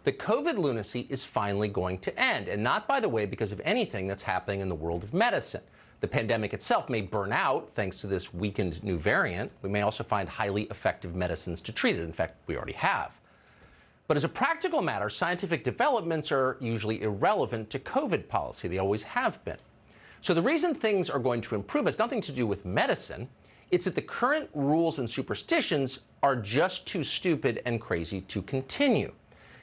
The COVID lunacy is finally going to end, and not, by the way, because of anything that's happening in the world of medicine. The pandemic itself may burn out thanks to this weakened new variant. We may also find highly effective medicines to treat it. In fact, we already have. But as a practical matter, scientific developments are usually irrelevant to COVID policy. They always have been. So the reason things are going to improve has nothing to do with medicine. It's that the current rules and superstitions are just too stupid and crazy to continue.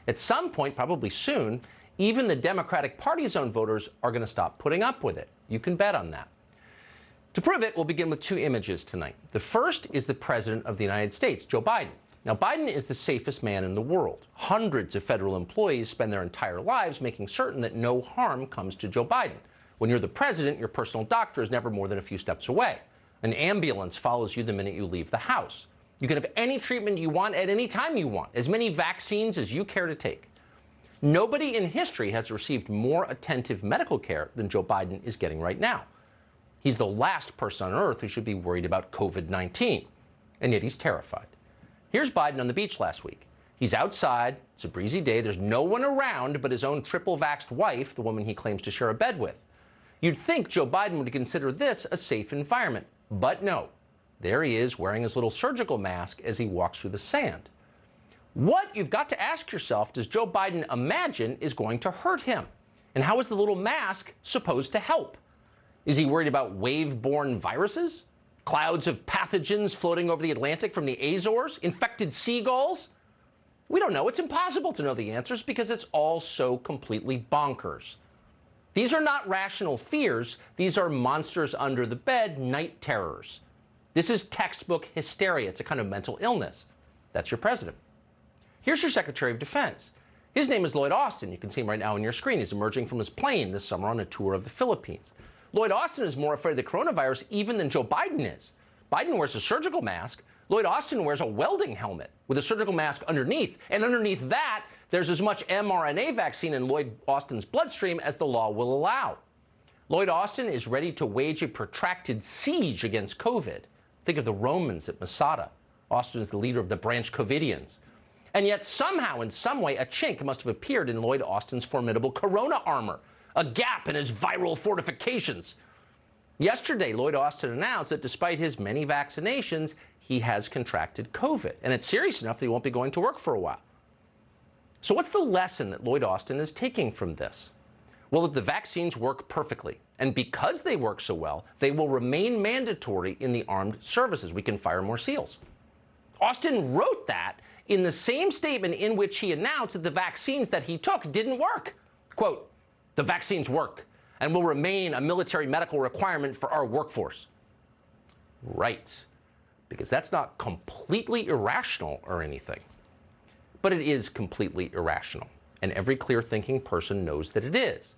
At some point, probably soon, even the Democratic Party's own voters are going to stop putting up with it. You can bet on that. To prove it, we'll begin with two images tonight. The first is the President of the United States, Joe Biden. Now, Biden is the safest man in the world. Hundreds of federal employees spend their entire lives making certain that no harm comes to Joe Biden. When you're the president, your personal doctor is never more than a few steps away. An ambulance follows you the minute you leave the house. You can have any treatment you want at any time you want, as many vaccines as you care to take. Nobody in history has received more attentive medical care than Joe Biden is getting right now. He's the last person on earth who should be worried about COVID-19, and yet he's terrified. Here's Biden on the beach last week. He's outside, it's a breezy day, there's no one around but his own triple-vaxxed wife, the woman he claims to share a bed with. You'd think Joe Biden would consider this a safe environment, but no. There he is wearing his little surgical mask as he walks through the sand. What, you've got to ask yourself, does Joe Biden imagine is going to hurt him? And how is the little mask supposed to help? Is he worried about wave-borne viruses? Clouds of pathogens floating over the Atlantic from the Azores? Infected seagulls? We don't know. It's impossible to know the answers because it's all so completely bonkers. These are not rational fears. These are monsters under the bed, night terrors. This is textbook hysteria. It's a kind of mental illness. That's your president. Here's your Secretary of Defense. His name is Lloyd Austin. You can see him right now on your screen. He's emerging from his plane this summer on a tour of the Philippines. Lloyd Austin is more afraid of the coronavirus even than Joe Biden is. Biden wears a surgical mask. Lloyd Austin wears a welding helmet with a surgical mask underneath. And underneath that, there's as much mRNA vaccine in Lloyd Austin's bloodstream as the law will allow. Lloyd Austin is ready to wage a protracted siege against COVID. Think of the Romans at Masada. Austin is the leader of the Branch Covidians. And yet somehow, in some way, a chink must have appeared in Lloyd Austin's formidable corona armor, a gap in his viral fortifications. Yesterday, Lloyd Austin announced that despite his many vaccinations, he has contracted COVID. And it's serious enough that he won't be going to work for a while. So what's the lesson that Lloyd Austin is taking from this? Well, that the vaccines work perfectly. And because they work so well, they will remain mandatory in the armed services. We can fire more SEALs. Austin wrote that in the same statement in which he announced that the vaccines that he took didn't work. Quote, "The vaccines work and will remain a military medical requirement for our workforce." Right, because that's not completely irrational or anything. But it is completely irrational, and every clear-thinking person knows that it is.